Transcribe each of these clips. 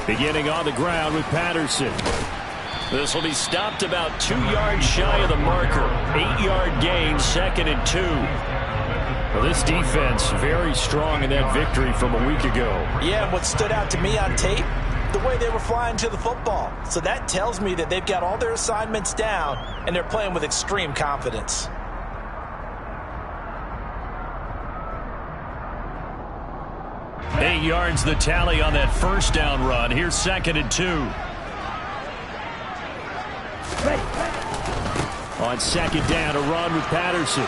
Beginning on the ground with Patterson. This will be stopped about 2 yards shy of the marker. 8-yard gain, 2nd and 2. Well, this defense very strong in that victory from a week ago. Yeah, and what stood out to me on tape, the way they were flying to the football. So that tells me that they've got all their assignments down, and they're playing with extreme confidence. Eight yards the tally on that first down run. Here's 2nd and 2. On 2nd down, a run with Patterson.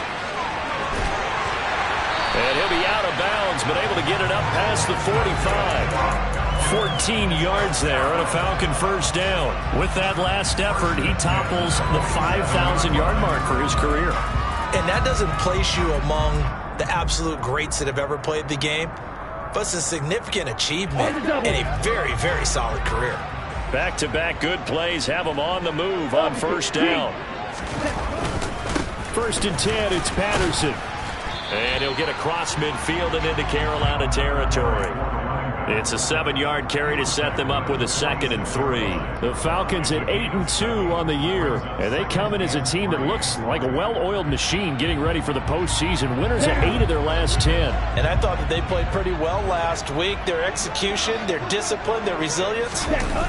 And he'll be out of bounds, but able to get it up past the 45. 14 yards there on a Falcon first down. With that last effort, he topples the 5,000-yard mark for his career. And that doesn't place you among the absolute greats that have ever played the game, but it's a significant achievement and a very, very solid career. Back-to-back good plays have him on the move on first down. 1st and 10, it's Patterson. And he'll get across midfield and into Carolina territory. It's a 7-yard carry to set them up with a 2nd and 3. The Falcons at 8-2 on the year, and they come in as a team that looks like a well-oiled machine getting ready for the postseason. Winners at 8 of their last 10. And I thought that they played pretty well last week. Their execution, their discipline, their resilience,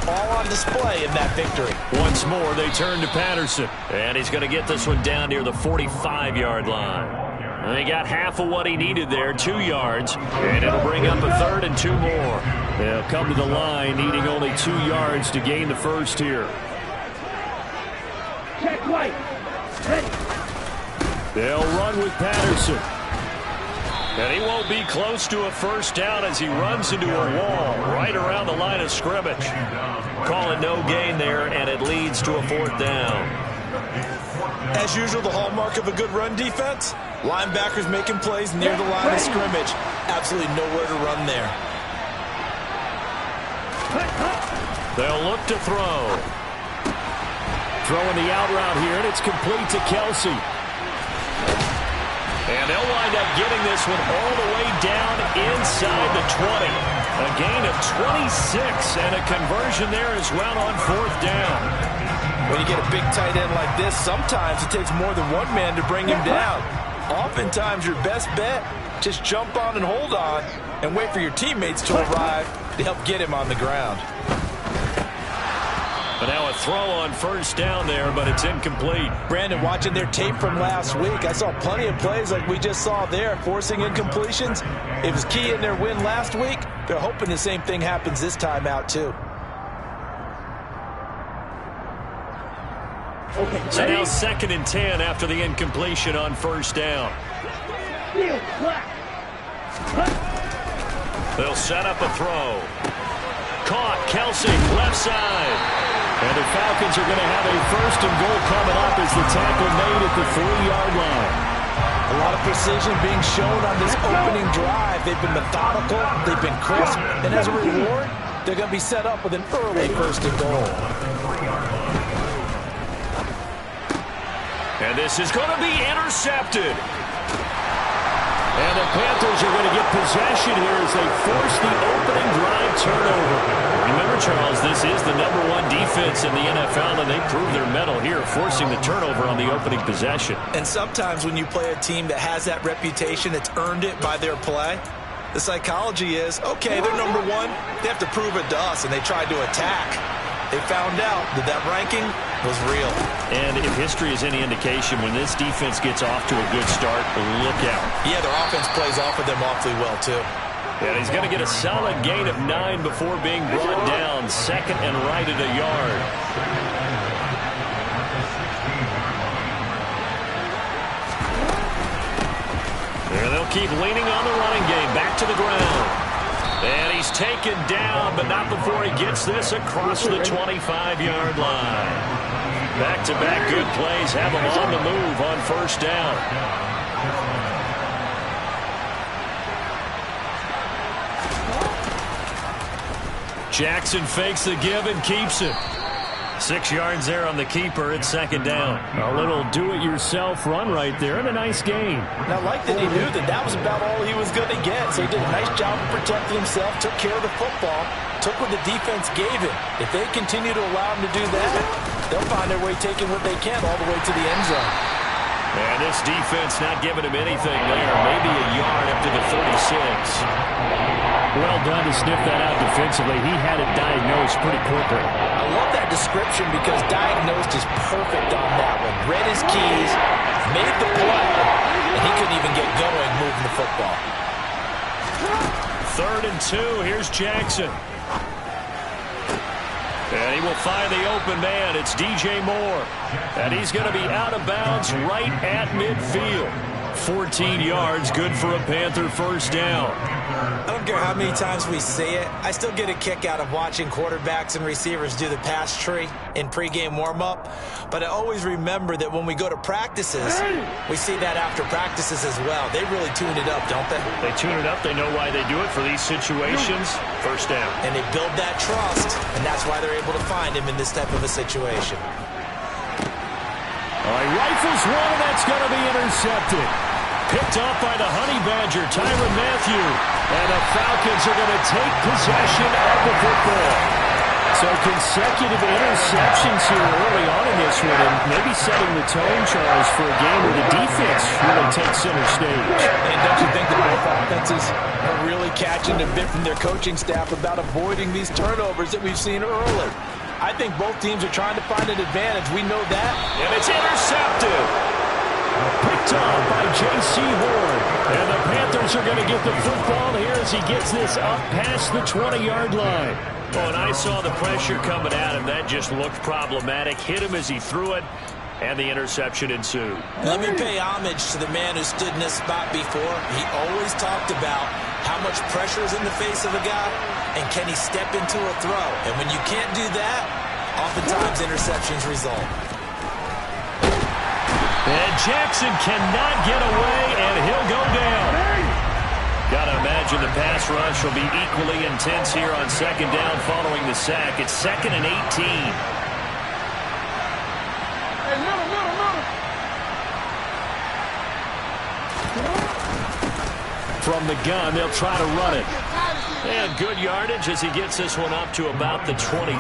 all on display in that victory. Once more, they turn to Patterson, and he's going to get this one down near the 45-yard line. And he got half of what he needed there, 2 yards, and it'll bring up a 3rd and 2 more. They'll come to the line needing only 2 yards to gain the first here. Check right. They'll run with Patterson. And he won't be close to a first down as he runs into a wall right around the line of scrimmage. Call it no gain there, and it leads to a 4th down. As usual, the hallmark of a good run defense, linebackers making plays near the line of scrimmage. Absolutely nowhere to run there. They'll look to throw. Throwing the out route here, and it's complete to Kelsey. And they'll wind up getting this one all the way down inside the 20. A gain of 26, and a conversion there as well on 4th down. When you get a big tight end like this, sometimes it takes more than one man to bring him down. Oftentimes, your best bet, just jump on and hold on and wait for your teammates to arrive to help get him on the ground. But now a throw on first down there, but it's incomplete. Brandon, watching their tape from last week, I saw plenty of plays like we just saw there, forcing incompletions. It was key in their win last week. They're hoping the same thing happens this time out, too. So now 2nd and 10 after the incompletion on first down. They'll set up a throw. Caught, Kelsey, left side. And the Falcons are going to have a 1st and goal coming up as the tackle made at the 3-yard line. A lot of precision being shown on this opening drive. They've been methodical, they've been crisp, and as a reward, they're going to be set up with an early 1st and goal. And this is going to be intercepted. And the Panthers are going to get possession here as they force the opening drive turnover. Remember, Charles, this is the #1 defense in the NFL, and they prove their mettle here, forcing the turnover on the opening possession. And sometimes when you play a team that has that reputation, that's earned it by their play, the psychology is, okay, they're #1, they have to prove it to us, and they tried to attack. They found out that that ranking was real. And if history is any indication, when this defense gets off to a good start, look out. Yeah, their offense plays off of them awfully well, too. And he's going to get a solid gain of 9 before being brought down. 2nd and right at a yard. There they'll keep leaning on the running game. Back to the ground. And he's taken down, but not before he gets this across the 25-yard line. Back-to-back good plays have him on the move on first down. Jackson fakes the give and keeps it. 6 yards there on the keeper. It's second down. A little do-it-yourself run right there and a nice gain. And I like that he knew that that was about all he was going to get. So he did a nice job of protecting himself, took care of the football, took what the defense gave him. If they continue to allow him to do that, they'll find their way taking what they can all the way to the end zone. And this defense not giving him anything there. Maybe a yard up to the 36. Well done to sniff that out defensively. He had it diagnosed pretty quickly. I love that description because diagnosed is perfect on that one. Read his keys, made the play, and he couldn't even get going moving the football. 3rd and 2. Here's Jackson. And he will find the open man. It's DJ Moore. And he's going to be out of bounds right at midfield. 14 yards, good for a Panther first down. I don't care how many times we see it. I still get a kick out of watching quarterbacks and receivers do the pass tree in pregame warm-up. But I always remember that when we go to practices, we see that after practices as well. They really tune it up, don't they? They tune it up. They know why they do it for these situations. First down. And they build that trust, and that's why they're able to find him in this type of a situation. All right, rifles one, and that's going to be intercepted. Picked up by the Honey Badger, Tyrann Mathieu. And the Falcons are going to take possession of the football. So consecutive interceptions here early on in this one, and maybe setting the tone, Charles, for a game where the defense really takes center stage. And don't you think that both offenses are really catching a bit from their coaching staff about avoiding these turnovers that we've seen early? I think both teams are trying to find an advantage. We know that. And it's intercepted. Picked up by J.C. Horn. And the Panthers are going to get the football here as he gets this up past the 20-yard line. Oh, and I saw the pressure coming at him. That just looked problematic. Hit him as he threw it, and the interception ensued. Let me pay homage to the man who stood in this spot before. He always talked about how much pressure is in the face of a guy, and can he step into a throw. And when you can't do that, oftentimes interceptions result. And Jackson cannot get away, and he'll go down. Got to imagine the pass rush will be equally intense here on second down following the sack. It's 2nd and 18. From the gun, they'll try to run it. And good yardage as he gets this one up to about the 23.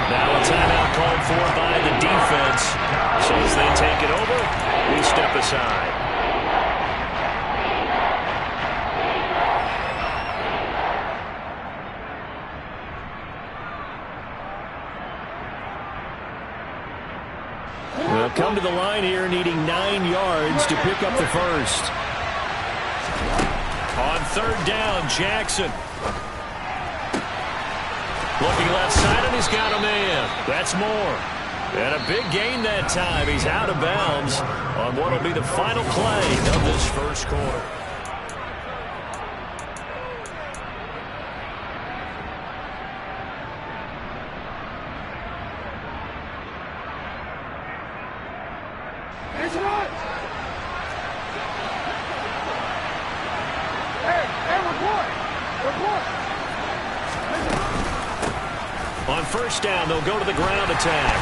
Now a timeout called for by the defense. So as they take it over, we step aside. They'll come to the line here needing 9 yards to pick up the first. On 3rd down, Jackson. Looking left side, and he's got a man. That's Moore. And a big gain that time. He's out of bounds on what will be the final play of this first quarter. On 1st down, they'll go to the ground attack.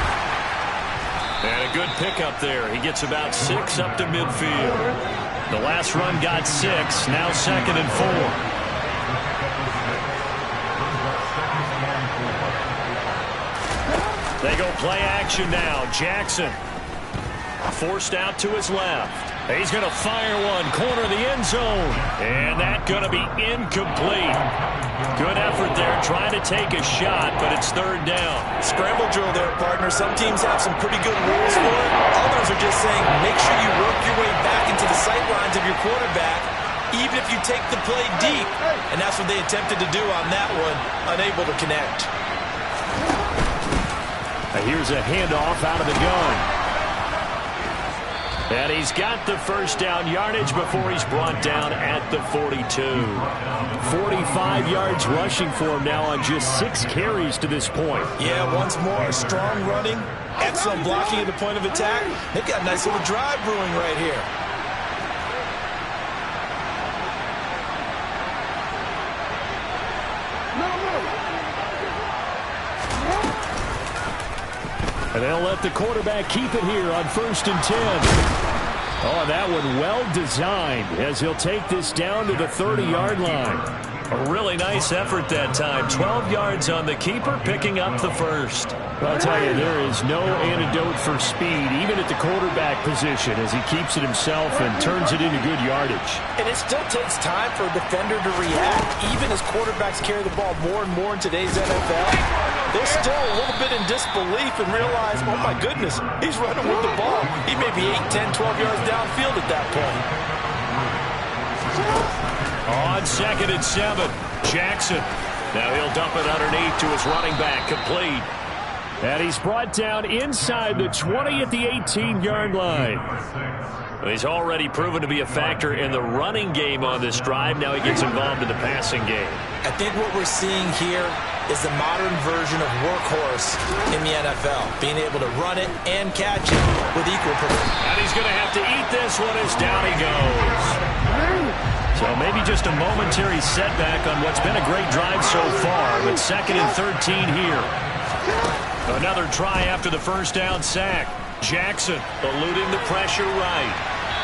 And a good pickup there. He gets about 6 up to midfield. The last run got 6. Now 2nd and 4. They go play action now. Jackson forced out to his left. He's going to fire one, corner of the end zone. And that's going to be incomplete. Good effort there, trying to take a shot, but it's 3rd down. Scramble drill there, partner. Some teams have some pretty good rules for it. Others are just saying, make sure you work your way back into the sight lines of your quarterback, even if you take the play deep. And that's what they attempted to do on that one, unable to connect. Here's a handoff out of the gun. And he's got the first down yardage before he's brought down at the 42. 45 yards rushing for him now on just 6 carries to this point. Yeah, once more, strong running, excellent blocking at the point of attack. They've got a nice little drive brewing right here. And they'll let the quarterback keep it here on 1st and 10. Oh, that one well designed as he'll take this down to the 30-yard line. A really nice effort that time. 12 yards on the keeper, picking up the first. I'll tell you, there is no antidote for speed, even at the quarterback position, as he keeps it himself and turns it into good yardage. And it still takes time for a defender to react. Even as quarterbacks carry the ball more and more in today's NFL, they're still a little bit in disbelief and realize, oh my goodness, he's running with the ball. He may be 8, 10, 12 yards downfield at that point. On 2nd and 7, Jackson. Now he'll dump it underneath to his running back, complete. And he's brought down inside the 20 at the 18-yard line. He's already proven to be a factor in the running game on this drive. Now he gets involved in the passing game. I think what we're seeing here is the modern version of workhorse in the NFL, being able to run it and catch it with equal performance. And he's going to have to eat this one as down he goes. So maybe just a momentary setback on what's been a great drive so far, but 2nd and 13 here. Another try after the first down sack. Jackson eluding the pressure right.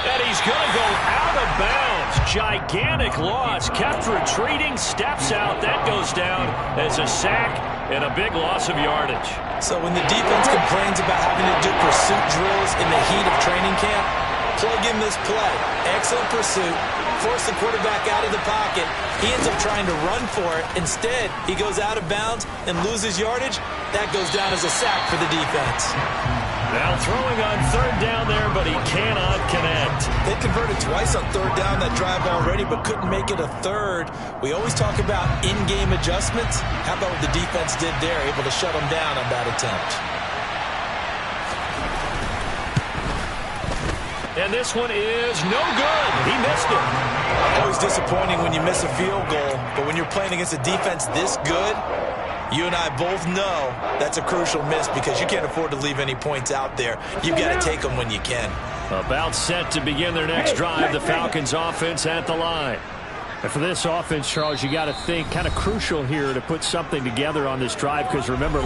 And he's going to go out of bounds. Gigantic loss. Kept retreating. Steps out. That goes down as a sack and a big loss of yardage. So when the defense complains about having to do pursuit drills in the heat of training camp, plug in this play. Excellent pursuit. Force the quarterback out of the pocket. He ends up trying to run for it. Instead, he goes out of bounds and loses yardage. That goes down as a sack for the defense. Now throwing on 3rd down there, but he cannot connect. They converted twice on 3rd down that drive already, but couldn't make it a 3rd. We always talk about in-game adjustments. How about what the defense did there, able to shut them down on that attempt? And this one is no good. He missed it. Always disappointing when you miss a field goal, but when you're playing against a defense this good, you and I both know that's a crucial miss because you can't afford to leave any points out there. You've got to take them when you can. About set to begin their next drive, the Falcons offense at the line. And for this offense, Charles, you got to think kind of crucial here to put something together on this drive because remember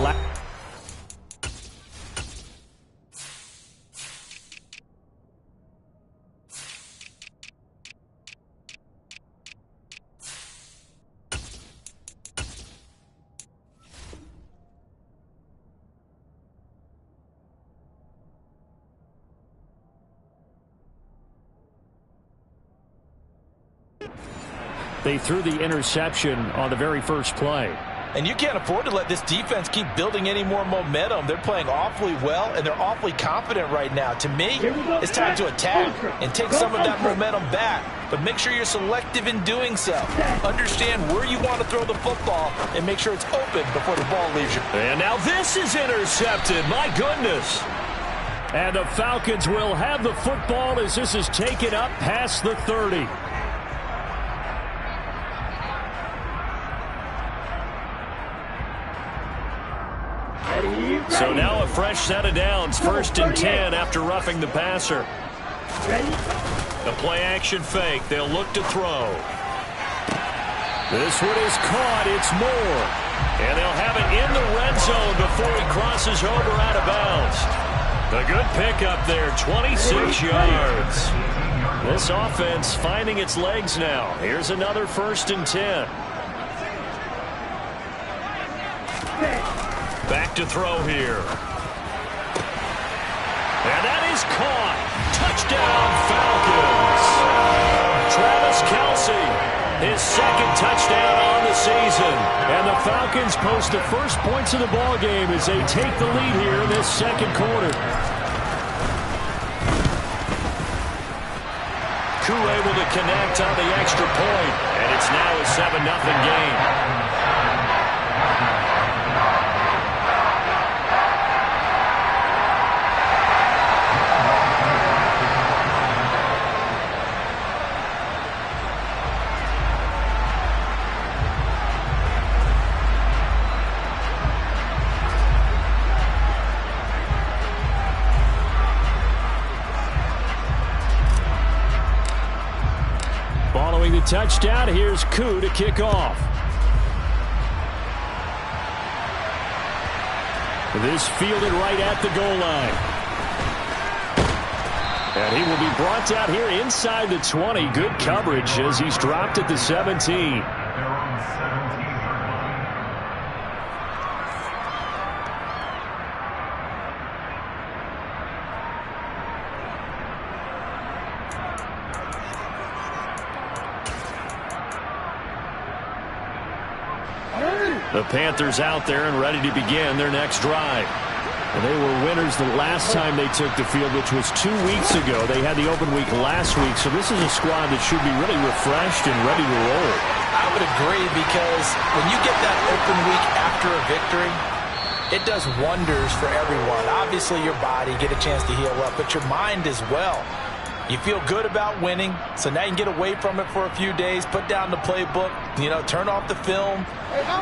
they threw the interception on the very first play. And you can't afford to let this defense keep building any more momentum. They're playing awfully well, and they're awfully confident right now. To me, it's time to attack and take some of that momentum back. But make sure you're selective in doing so. Understand where you want to throw the football and make sure it's open before the ball leaves you. And now this is intercepted. My goodness. And the Falcons will have the football as this is taken up past the 30. So now a fresh set of downs, 1st and 10 after roughing the passer. The play-action fake. They'll look to throw. This one is caught. It's Moore. And they'll have it in the red zone before he crosses over out of bounds. A good pickup there, 26 yards. This offense finding its legs now. Here's another 1st and 10. Back to throw here. And that is caught. Touchdown, Falcons. Travis Kelce, his 2nd touchdown on the season. And the Falcons post the first points of the ball game as they take the lead here in this 2nd quarter. Koo able to connect on the extra point. And it's now a 7-0 game. Following the touchdown, here's Koo to kick off. This fielded right at the goal line. And he will be brought down here inside the 20. Good coverage as he's dropped at the 17. The Panthers out there and ready to begin their next drive. And they were winners the last time they took the field, which was 2 weeks ago. They had the open week last week, so this is a squad that should be really refreshed and ready to roll. I would agree, because when you get that open week after a victory, it does wonders for everyone. Obviously, your body get a chance to heal up, but your mind as well. You feel good about winning, so now you can get away from it for a few days, put down the playbook, turn off the film.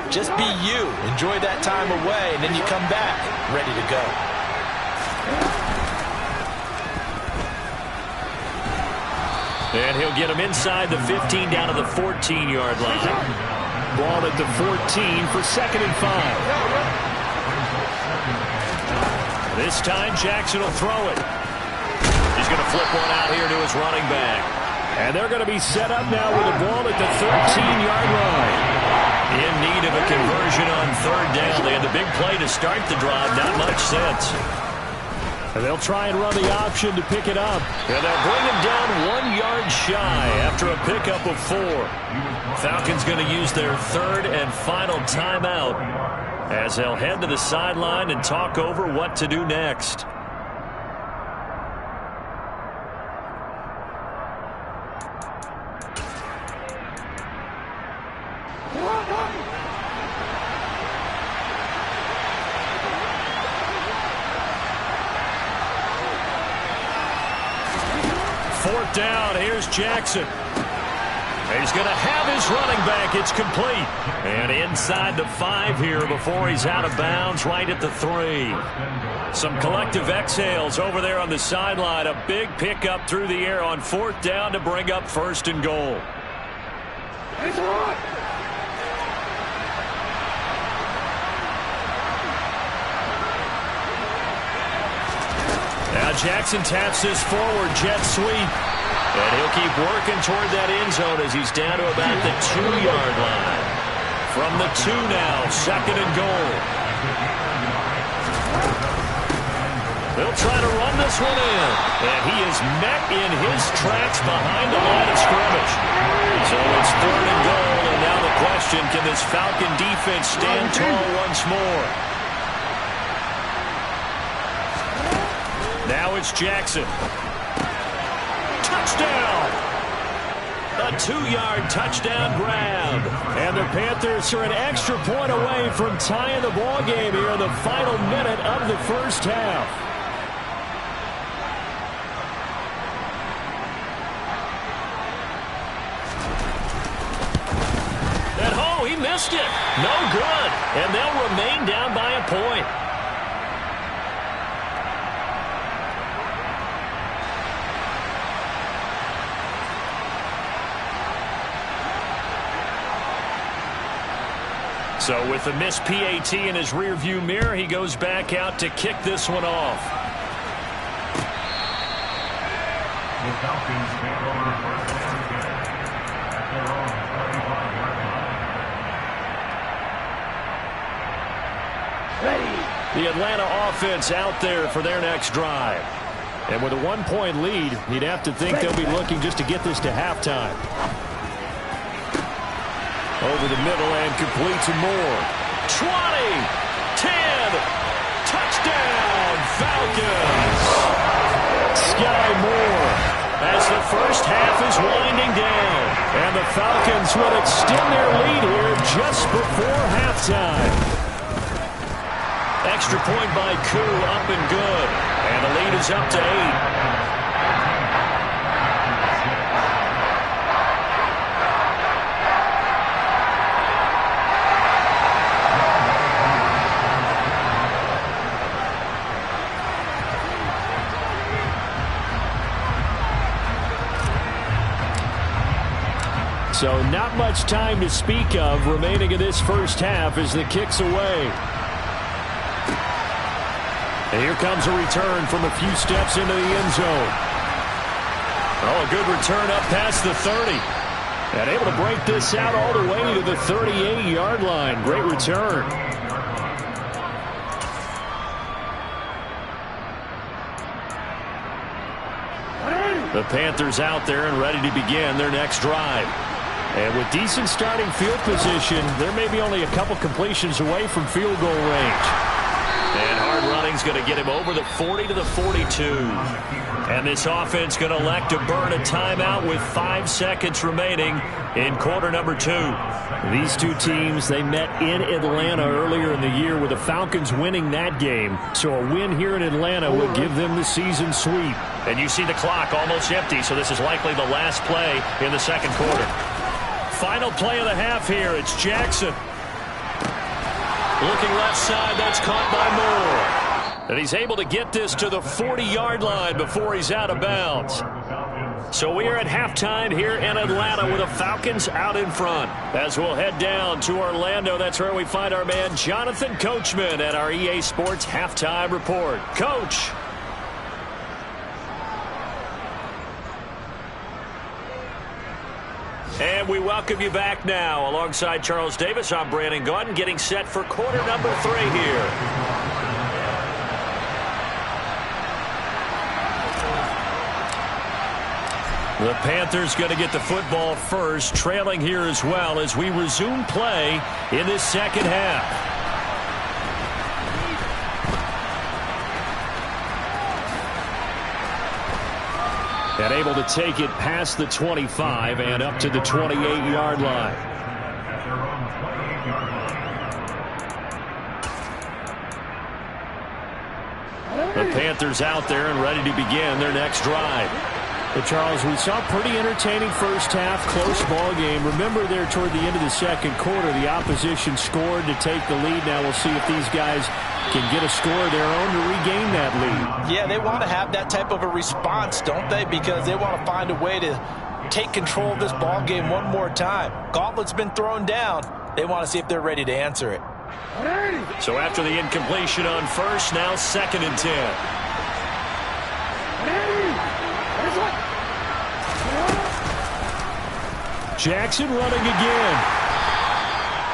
Just be you. Enjoy that time away, and then you come back ready to go. And he'll get him inside the 15 down to the 14-yard line. Ball at the 14 for 2nd and 5. This time Jackson will throw it. He's going to flip one out here to his running back. And they're going to be set up now with a ball at the 13-yard line. In need of a conversion on 3rd down. They had the big play to start the drive. Not much sense. And they'll try and run the option to pick it up. And they'll bring him down 1 yard shy after a pickup of 4. Falcons going to use their 3rd and final timeout as they'll head to the sideline and talk over what to do next. Down. Here's Jackson. He's going to have his running back. It's complete. And inside the 5 here before he's out of bounds, right at the 3. Some collective exhales over there on the sideline. A big pickup through the air on 4th down to bring up 1st and goal. Now Jackson taps this forward jet sweep. And he'll keep working toward that end zone as he's down to about the 2-yard line. From the 2 now, 2nd and goal. They'll try to run this one in. And he is met in his tracks behind the line of scrimmage. So it's 3rd and goal. And now the question, can this Falcon defense stand tall once more? Now it's Jackson. Touchdown! A 2-yard touchdown grab. And the Panthers are an extra point away from tying the ball game here in the final minute of the first half. And he missed it. No good. And they'll remain down by a point. So with the missed PAT in his rearview mirror, he goes back out to kick this one off. The Falcons take over first down again at their own 35 yard line. The Atlanta offense out there for their next drive. And with a 1-point lead, you'd have to think they'll be looking just to get this to halftime. Over the middle and complete to Moore. 20, 10, touchdown, Falcons. Sky Moore as the first half is winding down. And the Falcons will extend their lead here just before halftime. Extra point by Koo, up and good. And the lead is up to 8. So not much time to speak of remaining in this first half as the kick's away. And here comes a return from a few steps into the end zone. Oh, a good return up past the 30. And able to break this out all the way to the 38-yard line. Great return. The Panthers out there and ready to begin their next drive. And with decent starting field position, there may be only a couple completions away from field goal range. And hard running's going to get him over the 40 to the 42. And this offense going to elect to burn a timeout with 5 seconds remaining in quarter number 2. These two teams, they met in Atlanta earlier in the year with the Falcons winning that game. So a win here in Atlanta will give them the season sweep. And you see the clock almost empty, so this is likely the last play in the second quarter. Final play of the half here. It's Jackson. Looking left side, that's caught by Moore. And he's able to get this to the 40-yard line before he's out of bounds. So we are at halftime here in Atlanta with the Falcons out in front. As we'll head down to Orlando, that's where we find our man Jonathan Coachman at our EA Sports Halftime Report. Coach. And we welcome you back now. Alongside Charles Davis, I'm Brandon Gaudin, getting set for quarter number 3 here. The Panthers going to get the football first, trailing here as well as we resume play in this second half. And able to take it past the 25 and up to the 28-yard line. The Panthers out there and ready to begin their next drive. But Charles, we saw a pretty entertaining first half, close ball game. Remember there toward the end of the second quarter, the opposition scored to take the lead. Now we'll see if these guys can get a score of their own to regain that lead. Yeah, they want to have that type of a response, don't they? Because they want to find a way to take control of this ball game one more time. Gauntlet's been thrown down. They want to see if they're ready to answer it. So after the incompletion on first, now 2nd and 10. Jackson running again.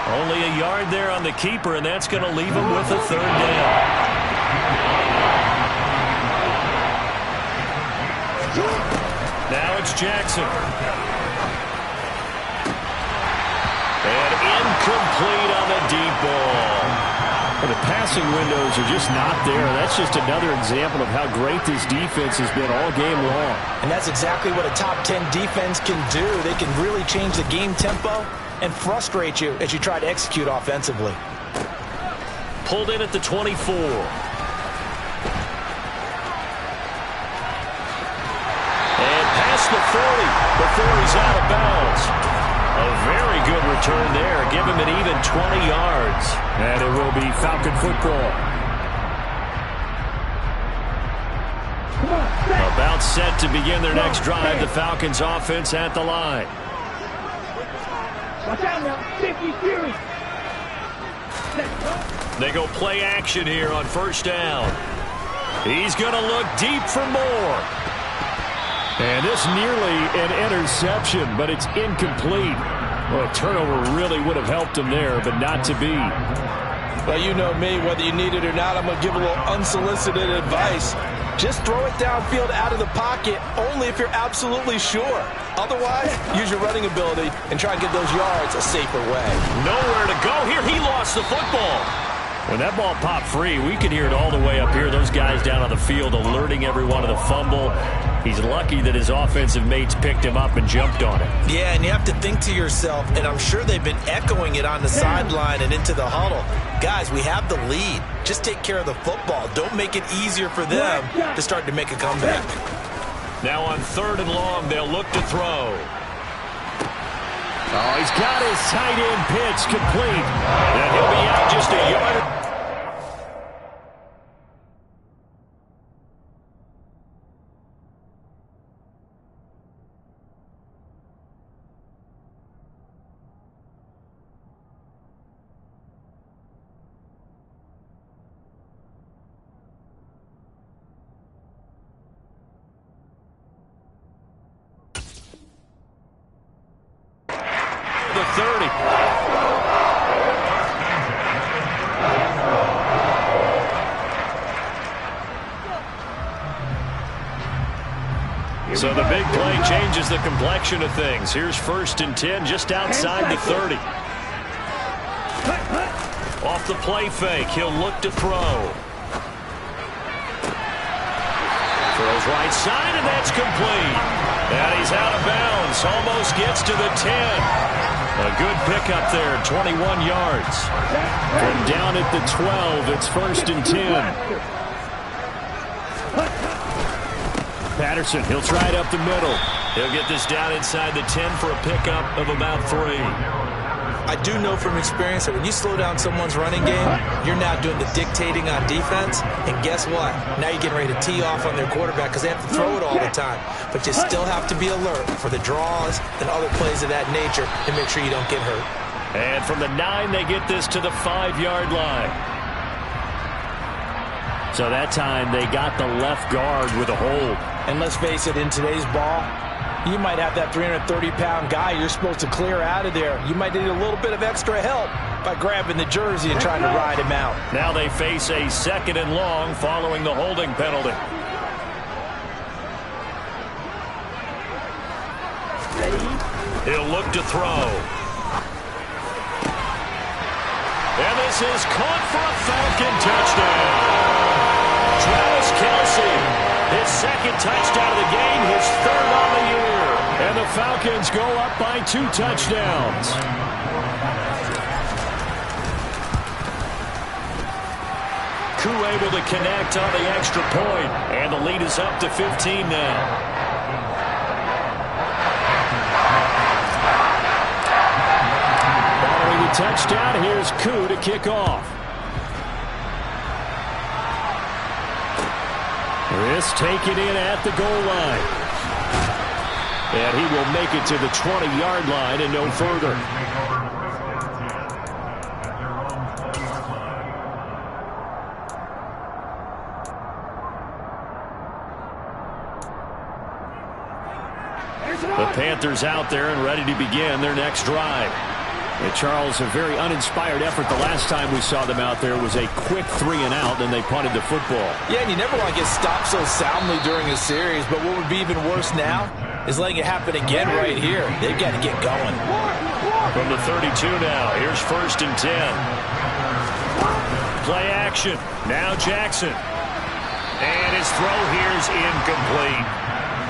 Only a yard there on the keeper, and that's going to leave him with a 3rd down. Now it's Jackson. And incomplete on the deep ball. Well, the passing windows are just not there. That's just another example of how great this defense has been all game long. And that's exactly what a top 10 defense can do. They can really change the game tempo and frustrate you as you try to execute offensively. Pulled in at the 24. And past the 40 before he's out of bounds. A very good return there. Give him an even 20 yards. And it will be Falcon football. About set to begin their next drive. The Falcons offense at the line. Watch out now. Safety series. They go play action here on first down. He's going to look deep for more. And this nearly an interception, but it's incomplete. Well, a turnover really would have helped him there, but not to be. Well, you know me, whether you need it or not, I'm going to give a little unsolicited advice. Just throw it downfield out of the pocket, only if you're absolutely sure. Otherwise, use your running ability and try and get those yards a safer way. Nowhere to go here. He lost the football. When that ball popped free, we could hear it all the way up here. Those guys down on the field alerting everyone of the fumble. He's lucky that his offensive mates picked him up and jumped on it. Yeah, and you have to think to yourself, and I'm sure they've been echoing it on the sideline and into the huddle. Guys, we have the lead. Just take care of the football. Don't make it easier for them to start to make a comeback. Now on 3rd and long, they'll look to throw. Oh, he's got his tight end pitch complete. And he'll be out just a yard. So the big play changes the complexion of things. Here's 1st and 10 just outside the 30. Off the play fake, he'll look to throw. Throws right side, and that's complete. And he's out of bounds. Almost gets to the 10. A good pickup there, 21 yards. From down at the 12, it's 1st and 10. Patterson, he'll try it up the middle. He'll get this down inside the 10 for a pickup of about 3. I do know from experience that when you slow down someone's running game, you're now doing the dictating on defense. And guess what? Now you're getting ready to tee off on their quarterback because they have to throw it all the time. But you still have to be alert for the draws and other plays of that nature to make sure you don't get hurt. And from the 9, they get this to the 5-yard line. So that time they got the left guard with a hold. And let's face it, in today's ball, you might have that 330-pound guy you're supposed to clear out of there. You might need a little bit of extra help by grabbing the jersey and trying to ride him out. Now they face a 2nd and long following the holding penalty. He'll look to throw. And this is caught for a Falcon touchdown. Travis Kelce. His 2nd touchdown of the game, his 3rd on the year. And the Falcons go up by 2 touchdowns. Koo able to connect on the extra point. And the lead is up to 15 now. Following the touchdown, here's Koo to kick off. This taken in at the goal line. And he will make it to the 20-yard line and no further. The Panthers out there and ready to begin their next drive. And Charles, a very uninspired effort the last time we saw them out there was a quick 3-and-out, and they punted the football. Yeah, and you never want to get stopped so soundly during a series, but what would be even worse now is letting it happen again right here. They've got to get going. From the 32 now, here's 1st and 10. Play action. Now Jackson. And his throw here is incomplete.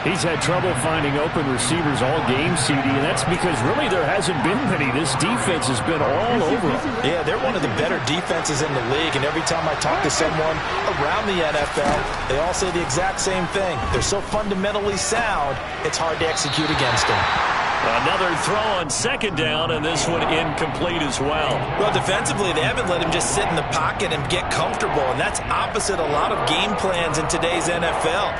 He's had trouble finding open receivers all game, CD, and that's because really there hasn't been many. This defense has been all over him. Yeah, they're one of the better defenses in the league, and every time I talk to someone around the NFL, they all say the exact same thing. They're so fundamentally sound, it's hard to execute against them. Another throw on 2nd down, and this one incomplete as well. Well, defensively, they haven't let him just sit in the pocket and get comfortable, and that's opposite a lot of game plans in today's NFL.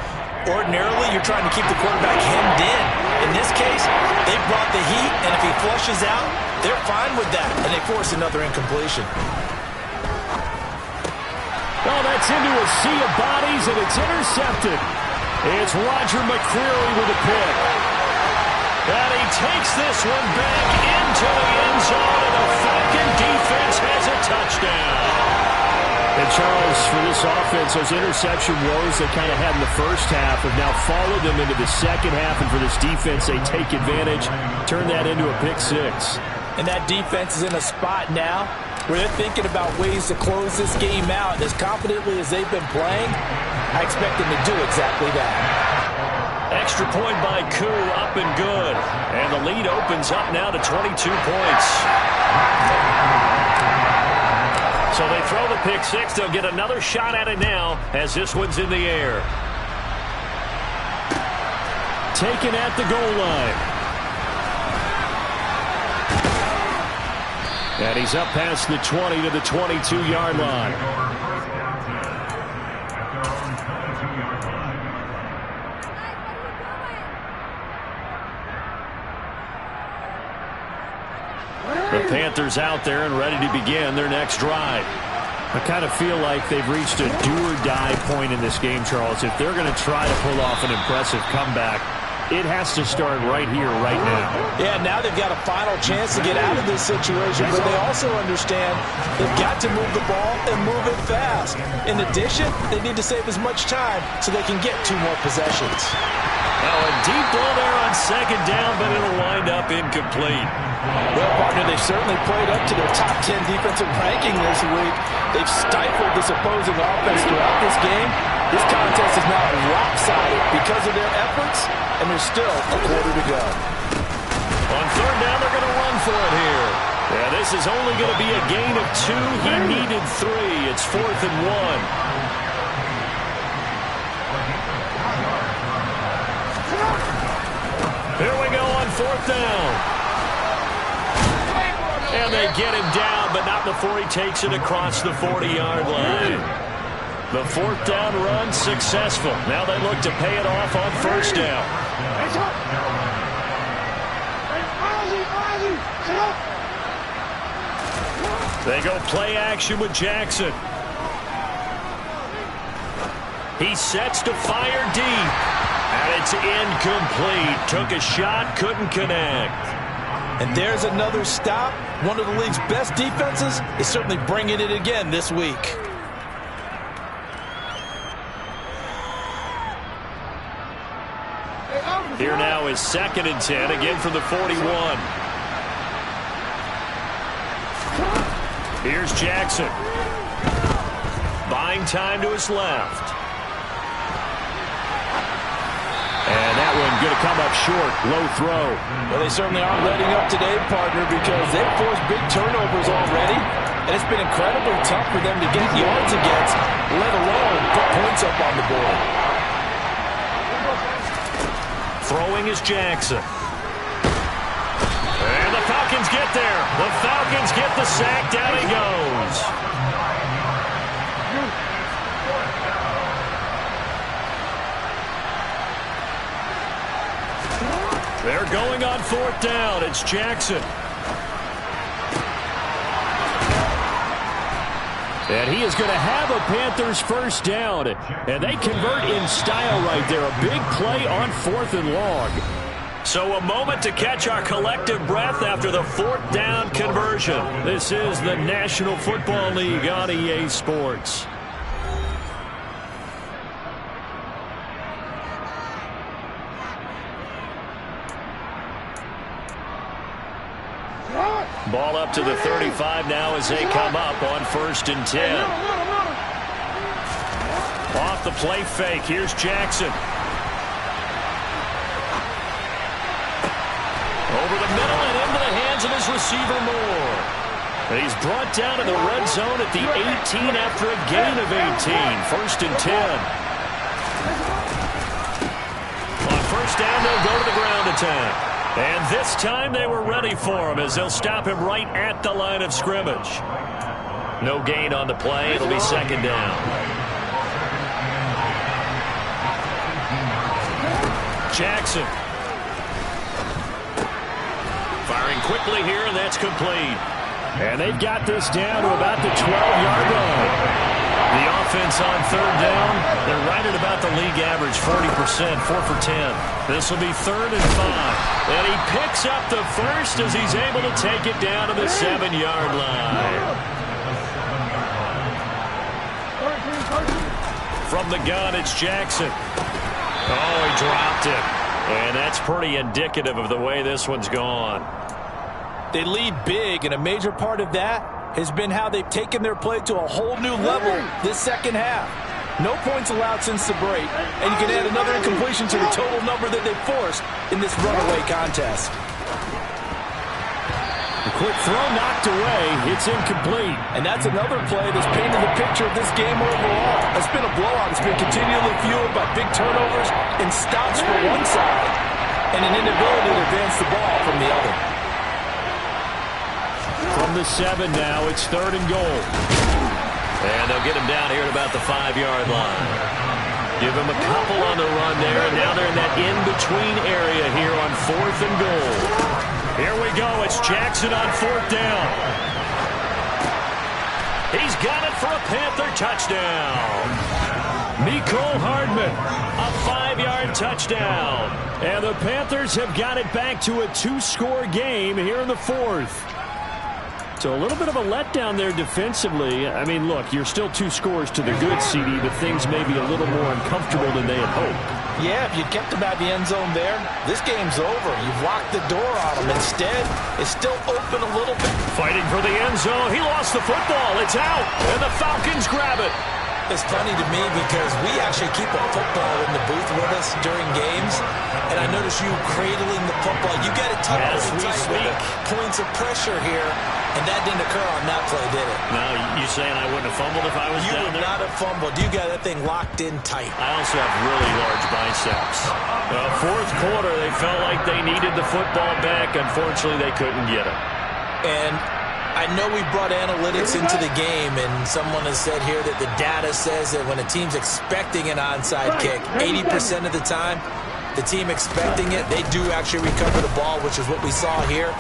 Ordinarily, you're trying to keep the quarterback hemmed in. In this case, they brought the heat, and if he flushes out, they're fine with that, and they force another incompletion. Oh, that's into a sea of bodies, and it's intercepted. It's Roger McCreary with a pick. And he takes this one back into the end zone, and the Falcon defense has a touchdown. And Charles, for this offense, those interception woes they kind of had in the first half have now followed them into the second half. And for this defense, they take advantage, turn that into a pick 6. And that defense is in a spot now where they're thinking about ways to close this game out. And as confidently as they've been playing, I expect them to do exactly that. Extra point by Koo, up and good. And the lead opens up now to 22 points. So they throw the pick 6. They'll get another shot at it now as this one's in the air. Taken at the goal line. And he's up past the 20 to the 22-yard line. The Panthers out there and ready to begin their next drive. I kind of feel like they've reached a do-or-die point in this game, Charles. If they're going to try to pull off an impressive comeback, it has to start right here, right now. Yeah, now they've got a final chance to get out of this situation, but they also understand they've got to move the ball and move it fast. In addition, they need to save as much time so they can get 2 more possessions. Oh, a deep ball there on second down, but it'll wind up incomplete. Well, partner, they've certainly played up to their top 10 defensive ranking this week. They've stifled this opposing offense throughout this game. This contest is now lopsided because of their efforts, and there's still a quarter to go. On third down, they're going to run for it here. Yeah, this is only going to be a gain of 2. He needed 3. It's 4th and 1. Here we go on 4th down. And they get him down, but not before he takes it across the 40-yard line. The 4th down run successful. Now they look to pay it off on 1st down. They go play action with Jackson. He sets to fire deep. And it's incomplete. Took a shot, couldn't connect. And there's another stop. One of the league's best defenses is certainly bringing it again this week. Here now is 2nd and 10, again from the 41. Here's Jackson. Buying time to his left. And that one going to come up short. Low throw. Well, they certainly aren't letting up today, partner, because they've forced big turnovers already. And it's been incredibly tough for them to get yards against, let alone put points up on the board. Throwing is Jackson. And the Falcons get there. The Falcons get the sack. Down he goes. They're going on 4th down. It's Jackson. And he is going to have a Panthers 1st down. And they convert in style right there. A big play on 4th and long. So a moment to catch our collective breath after the 4th down conversion. This is the National Football League on EA Sports. Ball up to the 35 now as they come up on 1st and 10. Off the play fake. Here's Jackson. Over the middle and into the hands of his receiver Moore. He's brought down in the red zone at the 18 after a gain of 18. 1st and 10. On 1st down, they'll go to the ground attack. And this time they were ready for him as they'll stop him right at the line of scrimmage. No gain on the play. It'll be 2nd down. Jackson. Firing quickly here, and that's complete. And they've got this down to about the 12-yard line. The offense on 3rd down, they're right at about the league average, 40%, 4 for 10. This will be 3rd and 5. And he picks up the 1st as he's able to take it down to the 7-yard line. From the gun, it's Jackson. Oh, he dropped it. And that's pretty indicative of the way this one's gone. They lead big, and a major part of that has been how they've taken their play to a whole new level this 2nd half. No points allowed since the break, and you can add another incompletion to the total number that they've forced in this runaway contest. A quick throw knocked away. It's incomplete. And that's another play that's painted the picture of this game overall. It's been a blowout. It's been continually fueled by big turnovers and stops for one side and an inability to advance the ball from the other. From the 7 now, it's 3rd and goal. And they'll get him down here at about the 5-yard line. Give him a couple on the run there, and now they're in that in-between area here on 4th and goal. Here we go. It's Jackson on 4th down. He's got it for a Panther touchdown. Mecole Hardman, a 5-yard 7-yard touchdown. And the Panthers have got it back to a 2-score game here in the fourth. So a little bit of a letdown there defensively. I mean, look, you're still 2 scores to the good, CD, but things may be a little more uncomfortable than they had hoped. Yeah, if you kept them out the end zone there, this game's over. You've locked the door on them. Instead, it's still open a little bit. Fighting for the end zone. He lost the football. It's out, and the Falcons grab it. It's funny to me because we actually keep a football in the booth with us during games, and I notice you cradling the football. You got it tucked as we tight with speak. Points of pressure here, and that didn't occur on that play, did it? No, you saying I wouldn't have fumbled if I was You down would there? not have fumbled. You got that thing locked in tight. I also have really large biceps. Fourth quarter, they felt like they needed the football back. Unfortunately, they couldn't get it. And I know we brought analytics into the game, and someone has said here that the data says that when a team's expecting an onside kick, 80% of the time, the team expecting it, they do actually recover the ball, which is what we saw here.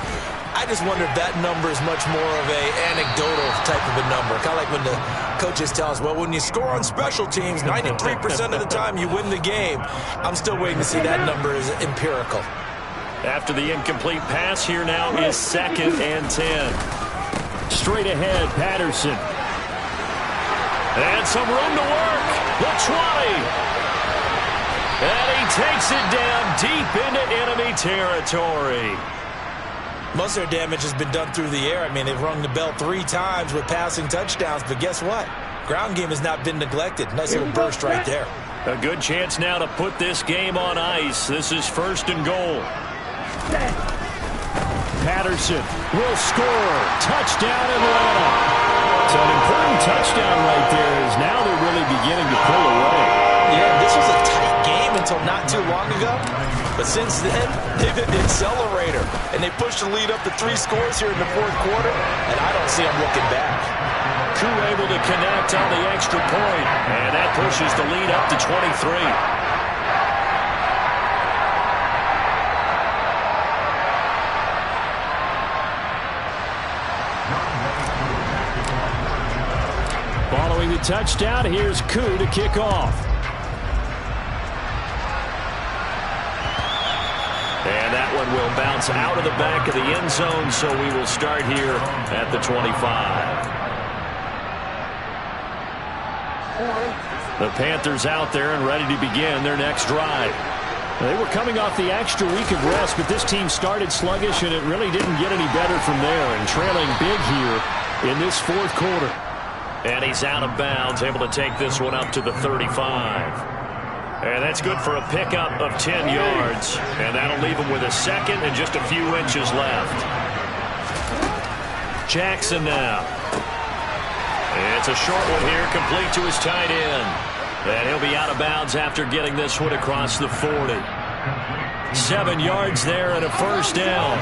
I just wonder if that number is much more of a anecdotal type of a number. Kind of like when the coaches tell us, well, when you score on special teams, 93% of the time you win the game. I'm still waiting to see that number is empirical. After the incomplete pass, here now is 2nd and 10. Straight ahead, Patterson. And some room to work. The 20. And he takes it down deep into enemy territory. Most of their damage has been done through the air. I mean, they've rung the bell 3 times with passing touchdowns, but guess what? Ground game has not been neglected. Nice little burst right there. A good chance now to put this game on ice. This is 1st and goal. Patterson will score. Touchdown, Atlanta. So an important touchdown right there is now they're really beginning to pull away. Yeah, this was a tight game until not too long ago. But since then, they've hit the accelerator. And they pushed the lead up to 3 scores here in the fourth quarter. And I don't see them looking back. Koo able to connect on the extra point. And that pushes the lead up to 23. Following the touchdown, here's Koo to kick off. And that one will bounce out of the back of the end zone, so we will start here at the 25. The Panthers out there and ready to begin their next drive. They were coming off the extra week of rest, but this team started sluggish, and it really didn't get any better from there, and trailing big here in this fourth quarter. And he's out of bounds, able to take this one up to the 35. And that's good for a pickup of 10 yards. And that'll leave him with a 2nd and just a few inches left. Jackson now. It's a short one here, complete to his tight end. And he'll be out of bounds after getting this one across the 40. 7 yards there and a 1st down.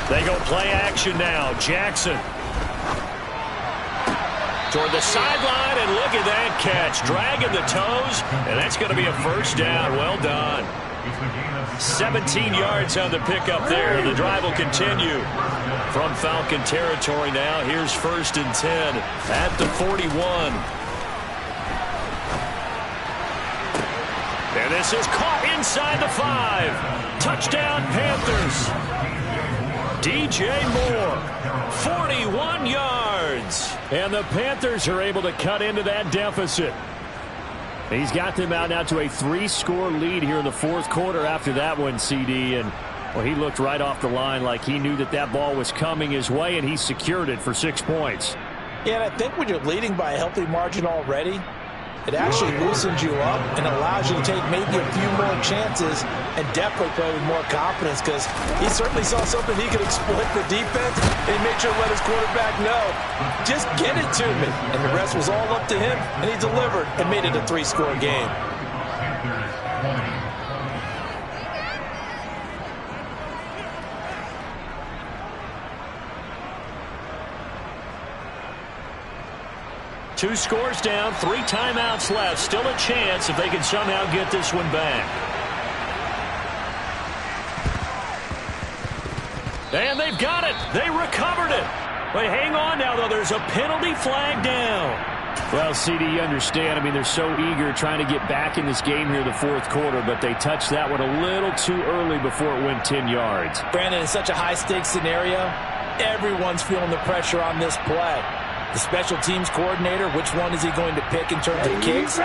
They go play action now. Jackson. Toward the sideline, and look at that catch. Dragging the toes, and that's going to be a 1st down. Well done. 17 yards on the pickup there. The drive will continue from Falcon territory now. Here's 1st and 10 at the 41. And this is caught inside the 5. Touchdown, Panthers. DJ Moore, 41 yards. And the Panthers are able to cut into that deficit. He's got them out now to a 3-score lead here in the fourth quarter after that one, CD. And, well, he looked right off the line like he knew that that ball was coming his way, and he secured it for 6 points. Yeah, and I think when you're leading by a healthy margin already, it actually loosens you up and allows you to take maybe a few more chances and definitely play with more confidence, because he certainly saw something he could exploit the defense, and he made sure to let his quarterback know, just get it to me. And the rest was all up to him, and he delivered and made it a 3-score game. Two scores down, 3 timeouts left. Still a chance if they can somehow get this one back. And they've got it. They recovered it. But hang on now, though. There's a penalty flag down. Well, CD, you understand. I mean, they're so eager trying to get back in this game here in the fourth quarter, but they touched that one a little too early before it went 10 yards. Brandon, in such a high-stakes scenario, everyone's feeling the pressure on this play. The special teams coordinator, which one is he going to pick in terms of kicks?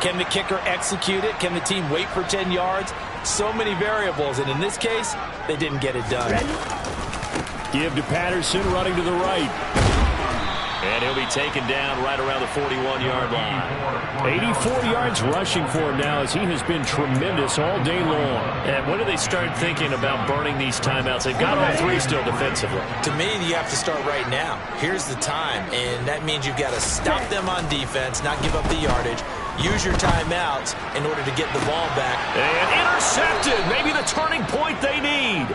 Can the kicker execute it? Can the team wait for 10 yards? So many variables, and in this case, they didn't get it done. Give to Patterson, running to the right. And he'll be taken down right around the 41-yard line. 84 yards rushing for him now as he has been tremendous all day long. And when do they start thinking about burning these timeouts? They've got all three still defensively. To me, you have to start right now. Here's the time, and that means you've got to stop them on defense, not give up the yardage, use your timeouts in order to get the ball back. And intercepted, maybe the turning point they need.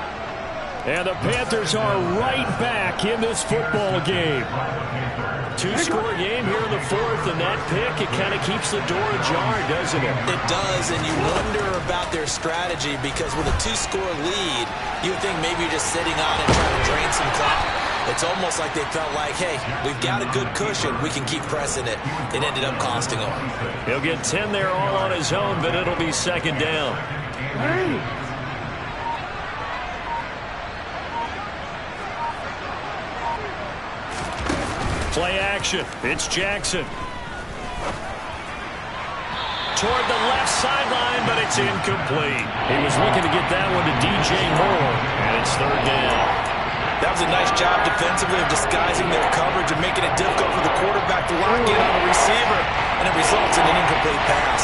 And the Panthers are right back in this football game. Two-score game here in the fourth, and that pick, it kind of keeps the door ajar, doesn't it? It does, and you wonder about their strategy because with a two-score lead, you would think maybe you're just sitting on it trying to drain some clock. It's almost like they felt like, hey, we've got a good cushion. We can keep pressing it. It ended up costing them. He'll get 10 there all on his own, but it'll be second down. Play action. It's Jackson. Toward the left sideline, but it's incomplete. He was looking to get that one to DJ Moore, and it's third down. That was a nice job defensively of disguising their coverage and making it difficult for the quarterback to lock in on a receiver, and it results in an incomplete pass.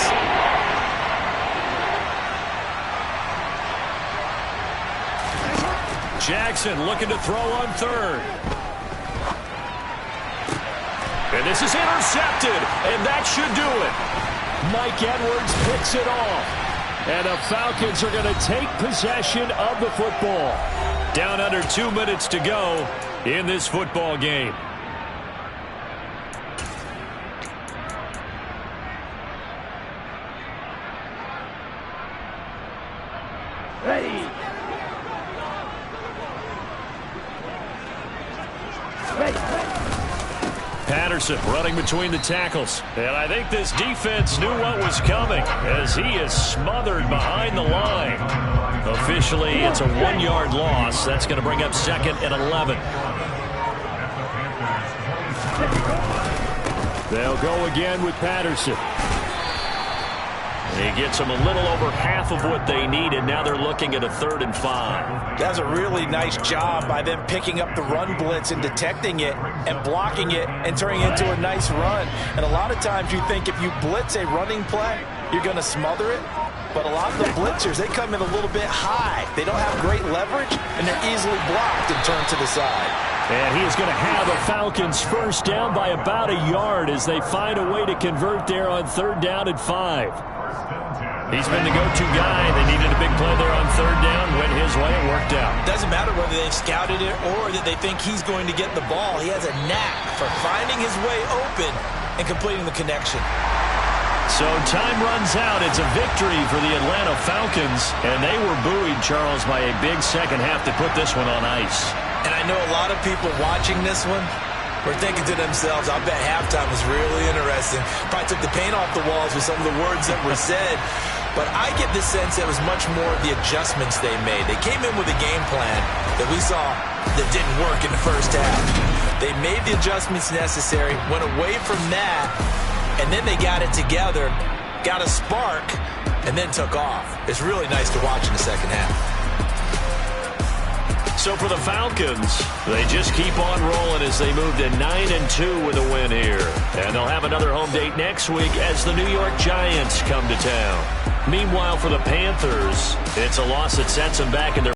Jackson looking to throw on third. And this is intercepted, and that should do it. Mike Edwards picks it off. And the Falcons are going to take possession of the football. Down under 2 minutes to go in this football game. Ready. Patterson running between the tackles. And I think this defense knew what was coming as he is smothered behind the line. Officially, it's a 1-yard loss. That's going to bring up second and 11. They'll go again with Patterson. He gets them a little over half of what they needed. Now they're looking at a 3rd and 5. That's a really nice job by them picking up the run blitz and detecting it and blocking it and turning it into a nice run. And a lot of times you think if you blitz a running play, you're going to smother it. But a lot of the blitzers, they come in a little bit high. They don't have great leverage, and they're easily blocked and turned to the side. And he is going to have the Falcons first down by about a yard as they find a way to convert there on 3rd down and 5. He's been the go-to guy. They needed a big play there on 3rd down. Went his way. It worked out. Doesn't matter whether they've scouted it or that they think he's going to get the ball. He has a knack for finding his way open and completing the connection. So time runs out. It's a victory for the Atlanta Falcons. And they were buoyed, Charles, by a big second half to put this one on ice. And I know a lot of people watching this one were thinking to themselves, I bet halftime was really interesting. Probably took the paint off the walls with some of the words that were said. But I get the sense that it was much more of the adjustments they made. They came in with a game plan that we saw that didn't work in the first half. They made the adjustments necessary, went away from that, and then they got it together, got a spark, and then took off. It's really nice to watch in the second half. So for the Falcons, they just keep on rolling as they move to 9-2 with a win here. And they'll have another home date next week as the New York Giants come to town. Meanwhile, for the Panthers, it's a loss that sets them back in their